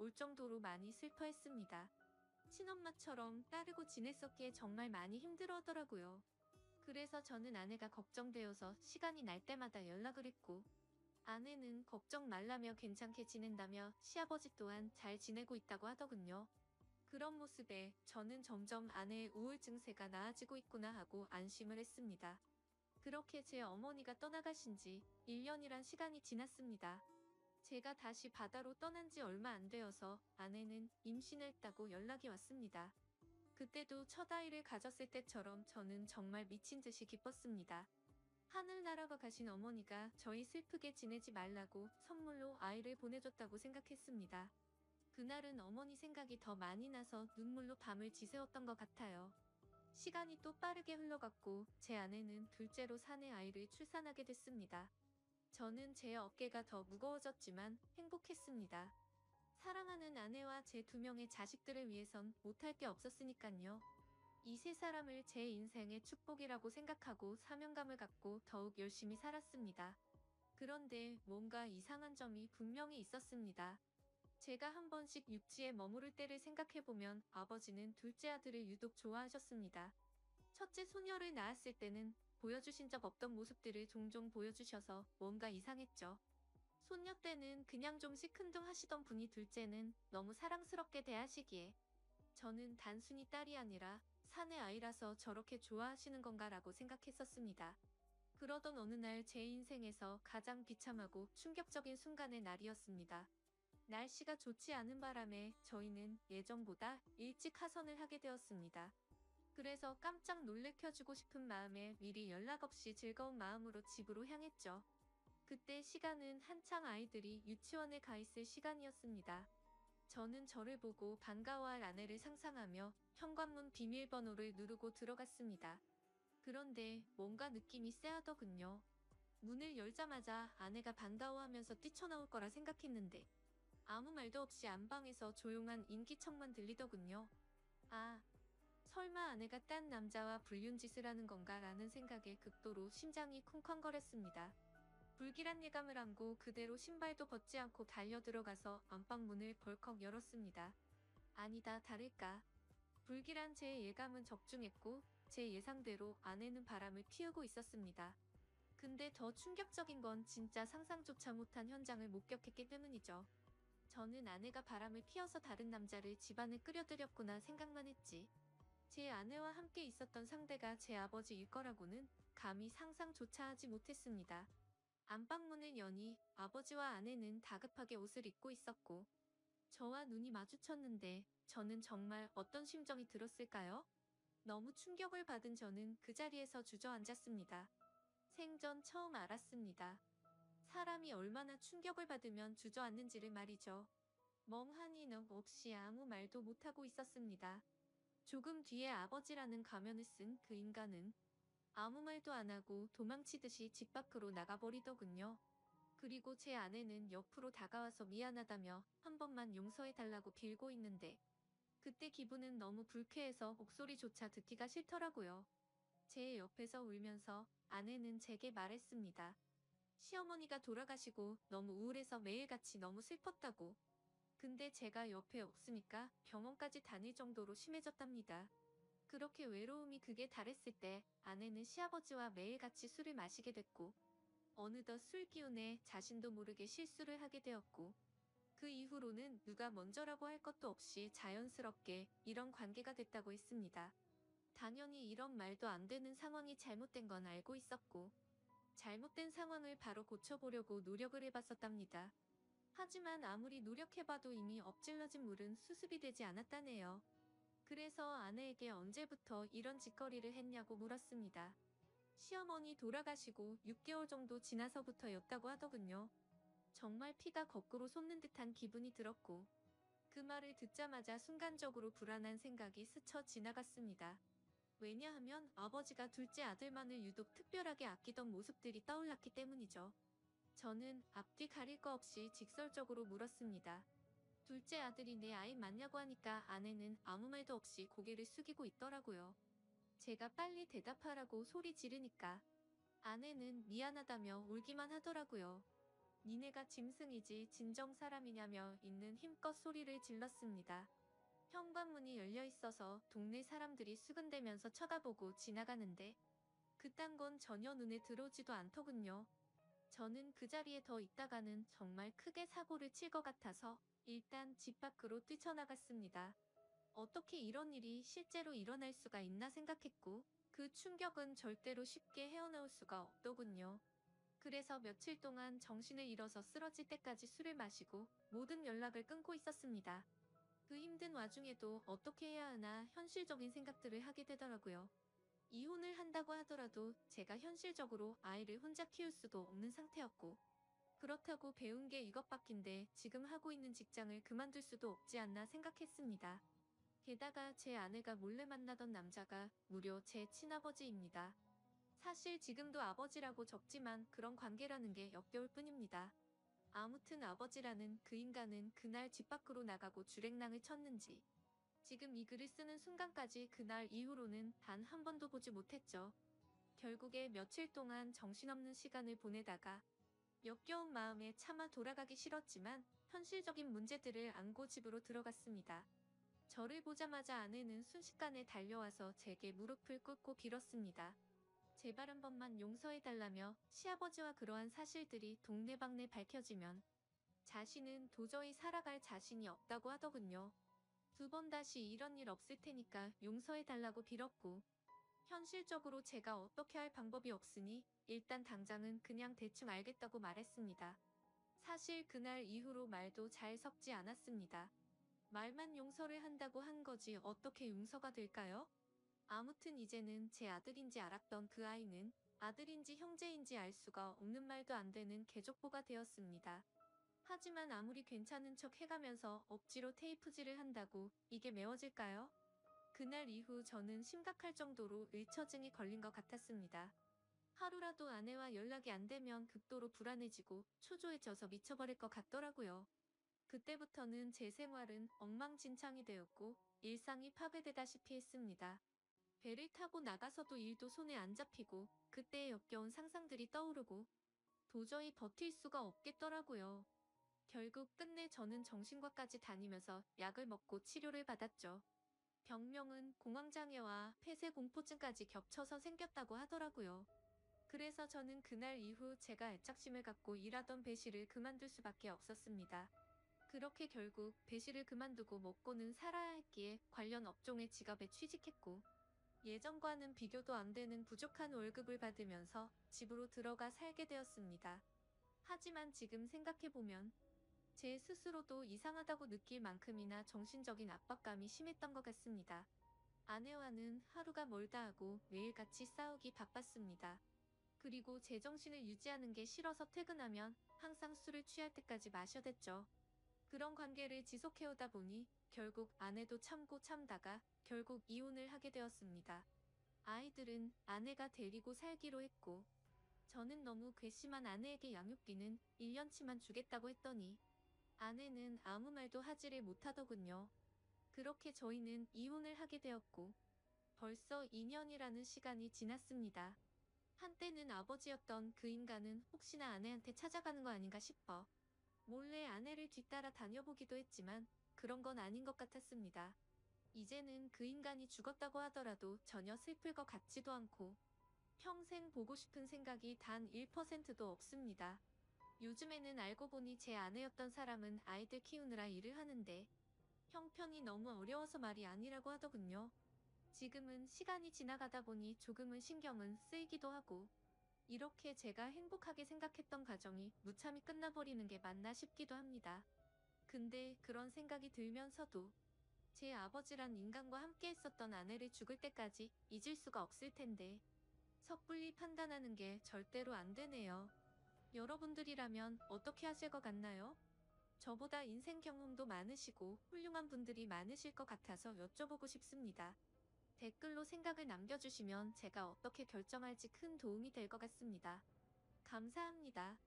올 정도로 많이 슬퍼했습니다. 친엄마처럼 따르고 지냈었기에 정말 많이 힘들어하더라고요. 그래서 저는 아내가 걱정되어서 시간이 날 때마다 연락을 했고, 아내는 걱정 말라며 괜찮게 지낸다며 시아버지 또한 잘 지내고 있다고 하더군요. 그런 모습에 저는 점점 아내의 우울 증세가 나아지고 있구나 하고 안심을 했습니다. 그렇게 제 어머니가 떠나가신 지 1년이란 시간이 지났습니다. 제가 다시 바다로 떠난 지 얼마 안 되어서 아내는 임신을 했다고 연락이 왔습니다. 그때도 첫 아이를 가졌을 때처럼 저는 정말 미친 듯이 기뻤습니다. 하늘 날아가 가신 어머니가 저희 슬프게 지내지 말라고 선물로 아이를 보내줬다고 생각했습니다. 그날은 어머니 생각이 더 많이 나서 눈물로 밤을 지새웠던 것 같아요. 시간이 또 빠르게 흘러갔고 제 아내는 둘째로 사내 아이를 출산하게 됐습니다. 저는 제 어깨가 더 무거워졌지만 행복했습니다. 사랑하는 아내와 제 2명의 자식들을 위해선 못할 게 없었으니깐요. 이 세 사람을 제 인생의 축복이라고 생각하고 사명감을 갖고 더욱 열심히 살았습니다. 그런데 뭔가 이상한 점이 분명히 있었습니다. 제가 한 번씩 육지에 머무를 때를 생각해보면 아버지는 둘째 아들을 유독 좋아하셨습니다. 첫째 소녀를 낳았을 때는 보여주신 적 없던 모습들을 종종 보여주셔서 뭔가 이상했죠. 손녀 때는 그냥 좀 시큰둥하시던 분이 둘째는 너무 사랑스럽게 대하시기에 저는 단순히 딸이 아니라 사내 아이라서 저렇게 좋아하시는 건가라고 생각했었습니다. 그러던 어느 날 제 인생에서 가장 비참하고 충격적인 순간의 날이었습니다. 날씨가 좋지 않은 바람에 저희는 예정보다 일찍 하선을 하게 되었습니다. 그래서 깜짝 놀래켜주고 싶은 마음에 미리 연락 없이 즐거운 마음으로 집으로 향했죠. 그때 시간은 한창 아이들이 유치원에 가 있을 시간이었습니다. 저는 저를 보고 반가워할 아내를 상상하며 현관문 비밀번호를 누르고 들어갔습니다. 그런데 뭔가 느낌이 쎄하더군요. 문을 열자마자 아내가 반가워하면서 뛰쳐나올 거라 생각했는데 아무 말도 없이 안방에서 조용한 인기척만 들리더군요. 아, 설마 아내가 딴 남자와 불륜짓을 하는 건가 라는 생각에 극도로 심장이 쿵쾅거렸습니다. 불길한 예감을 안고 그대로 신발도 벗지 않고 달려들어가서 안방문을 벌컥 열었습니다. 아니다 다를까. 불길한 제 예감은 적중했고 제 예상대로 아내는 바람을 피우고 있었습니다. 근데 더 충격적인 건 진짜 상상조차 못한 현장을 목격했기 때문이죠. 저는 아내가 바람을 피워서 다른 남자를 집안에 끌어들였구나 생각만 했지. 제 아내와 함께 있었던 상대가 제 아버지일 거라고는 감히 상상조차 하지 못했습니다. 안방문을 여니 아버지와 아내는 다급하게 옷을 입고 있었고 저와 눈이 마주쳤는데 저는 정말 어떤 심정이 들었을까요? 너무 충격을 받은 저는 그 자리에서 주저앉았습니다. 생전 처음 알았습니다. 사람이 얼마나 충격을 받으면 주저앉는지를 말이죠. 멍하니 넋 없이 아무 말도 못하고 있었습니다. 조금 뒤에 아버지라는 가면을 쓴 그 인간은 아무 말도 안 하고 도망치듯이 집 밖으로 나가버리더군요. 그리고 제 아내는 옆으로 다가와서 미안하다며 한 번만 용서해달라고 빌고 있는데 그때 기분은 너무 불쾌해서 목소리조차 듣기가 싫더라고요. 제 옆에서 울면서 아내는 제게 말했습니다. 시어머니가 돌아가시고 너무 우울해서 매일같이 너무 슬펐다고. 근데 제가 옆에 없으니까 병원까지 다닐 정도로 심해졌답니다. 그렇게 외로움이 극에 달했을 때 아내는 시아버지와 매일같이 술을 마시게 됐고 어느덧 술 기운에 자신도 모르게 실수를 하게 되었고 그 이후로는 누가 먼저라고 할 것도 없이 자연스럽게 이런 관계가 됐다고 했습니다. 당연히 이런 말도 안 되는 상황이 잘못된 건 알고 있었고 잘못된 상황을 바로 고쳐보려고 노력을 해봤었답니다. 하지만 아무리 노력해봐도 이미 엎질러진 물은 수습이 되지 않았다네요. 그래서 아내에게 언제부터 이런 짓거리를 했냐고 물었습니다. 시어머니 돌아가시고 6개월 정도 지나서부터였다고 하더군요. 정말 피가 거꾸로 솟는 듯한 기분이 들었고 그 말을 듣자마자 순간적으로 불안한 생각이 스쳐 지나갔습니다. 왜냐하면 아버지가 둘째 아들만을 유독 특별하게 아끼던 모습들이 떠올랐기 때문이죠. 저는 앞뒤 가릴 거 없이 직설적으로 물었습니다. 둘째 아들이 내 아이 맞냐고 하니까 아내는 아무 말도 없이 고개를 숙이고 있더라고요. 제가 빨리 대답하라고 소리 지르니까 아내는 미안하다며 울기만 하더라고요. 니네가 짐승이지 진정 사람이냐며 있는 힘껏 소리를 질렀습니다. 현관문이 열려 있어서 동네 사람들이 수근대면서 쳐다보고 지나가는데 그딴 건 전혀 눈에 들어오지도 않더군요. 저는 그 자리에 더 있다가는 정말 크게 사고를 칠 것 같아서 일단 집 밖으로 뛰쳐나갔습니다. 어떻게 이런 일이 실제로 일어날 수가 있나 생각했고 그 충격은 절대로 쉽게 헤어나올 수가 없더군요. 그래서 며칠 동안 정신을 잃어서 쓰러질 때까지 술을 마시고 모든 연락을 끊고 있었습니다. 그 힘든 와중에도 어떻게 해야 하나 현실적인 생각들을 하게 되더라고요. 이혼을 한다고 하더라도 제가 현실적으로 아이를 혼자 키울 수도 없는 상태였고 그렇다고 배운 게 이것밖인데 지금 하고 있는 직장을 그만둘 수도 없지 않나 생각했습니다. 게다가 제 아내가 몰래 만나던 남자가 무려 제 친아버지입니다. 사실 지금도 아버지라고 적지만 그런 관계라는 게 역겨울 뿐입니다. 아무튼 아버지라는 그 인간은 그날 집 밖으로 나가고 주랭랑을 쳤는지 지금 이 글을 쓰는 순간까지 그날 이후로는 단 한 번도 보지 못했죠. 결국에 며칠 동안 정신없는 시간을 보내다가 역겨운 마음에 차마 돌아가기 싫었지만 현실적인 문제들을 안고 집으로 들어갔습니다. 저를 보자마자 아내는 순식간에 달려와서 제게 무릎을 꿇고 빌었습니다. 제발 한 번만 용서해달라며 시아버지와 그러한 사실들이 동네방네 밝혀지면 자신은 도저히 살아갈 자신이 없다고 하더군요. 두 번 다시 이런 일 없을 테니까 용서해달라고 빌었고 현실적으로 제가 어떻게 할 방법이 없으니 일단 당장은 그냥 대충 알겠다고 말했습니다. 사실 그날 이후로 말도 잘 섞지 않았습니다. 말만 용서를 한다고 한 거지 어떻게 용서가 될까요? 아무튼 이제는 제 아들인지 알았던 그 아이는 아들인지 형제인지 알 수가 없는 말도 안 되는 개족보가 되었습니다. 하지만 아무리 괜찮은 척 해가면서 억지로 테이프질을 한다고 이게 메워질까요? 그날 이후 저는 심각할 정도로 의처증이 걸린 것 같았습니다. 하루라도 아내와 연락이 안 되면 극도로 불안해지고 초조해져서 미쳐버릴 것 같더라고요. 그때부터는 제 생활은 엉망진창이 되었고 일상이 파괴되다시피 했습니다. 배를 타고 나가서도 일도 손에 안 잡히고 그때의 역겨운 상상들이 떠오르고 도저히 버틸 수가 없겠더라고요. 결국 끝내 저는 정신과까지 다니면서 약을 먹고 치료를 받았죠. 병명은 공황장애와 폐쇄공포증까지 겹쳐서 생겼다고 하더라고요. 그래서 저는 그날 이후 제가 애착심을 갖고 일하던 배실을 그만둘 수밖에 없었습니다. 그렇게 결국 배실을 그만두고 먹고는 살아야 했기에 관련 업종의 직업에 취직했고 예전과는 비교도 안 되는 부족한 월급을 받으면서 집으로 들어가 살게 되었습니다. 하지만 지금 생각해보면 제 스스로도 이상하다고 느낄 만큼이나 정신적인 압박감이 심했던 것 같습니다. 아내와는 하루가 멀다 하고 매일같이 싸우기 바빴습니다. 그리고 제정신을 유지하는 게 싫어서 퇴근하면 항상 술을 취할 때까지 마셔댔죠. 그런 관계를 지속해오다 보니 결국 아내도 참고 참다가 결국 이혼을 하게 되었습니다. 아이들은 아내가 데리고 살기로 했고 저는 너무 괘씸한 아내에게 양육비는 1년치만 주겠다고 했더니 아내는 아무 말도 하지를 못하더군요. 그렇게 저희는 이혼을 하게 되었고 벌써 2년이라는 시간이 지났습니다. 한때는 아버지였던 그 인간은 혹시나 아내한테 찾아가는 거 아닌가 싶어 몰래 아내를 뒤따라 다녀보기도 했지만 그런 건 아닌 것 같았습니다. 이제는 그 인간이 죽었다고 하더라도 전혀 슬플 것 같지도 않고 평생 보고 싶은 생각이 단 1%도 없습니다. 요즘에는 알고 보니 제 아내였던 사람은 아이들 키우느라 일을 하는데 형편이 너무 어려워서 말이 아니라고 하더군요. 지금은 시간이 지나가다 보니 조금은 신경은 쓰이기도 하고 이렇게 제가 행복하게 생각했던 가정이 무참히 끝나버리는 게 맞나 싶기도 합니다. 근데 그런 생각이 들면서도 제 아버지란 인간과 함께 했었던 아내를 죽을 때까지 잊을 수가 없을 텐데 섣불리 판단하는 게 절대로 안 되네요. 여러분들이라면 어떻게 하실 것 같나요? 저보다 인생 경험도 많으시고 훌륭한 분들이 많으실 것 같아서 여쭤보고 싶습니다. 댓글로 생각을 남겨주시면 제가 어떻게 결정할지 큰 도움이 될 것 같습니다. 감사합니다.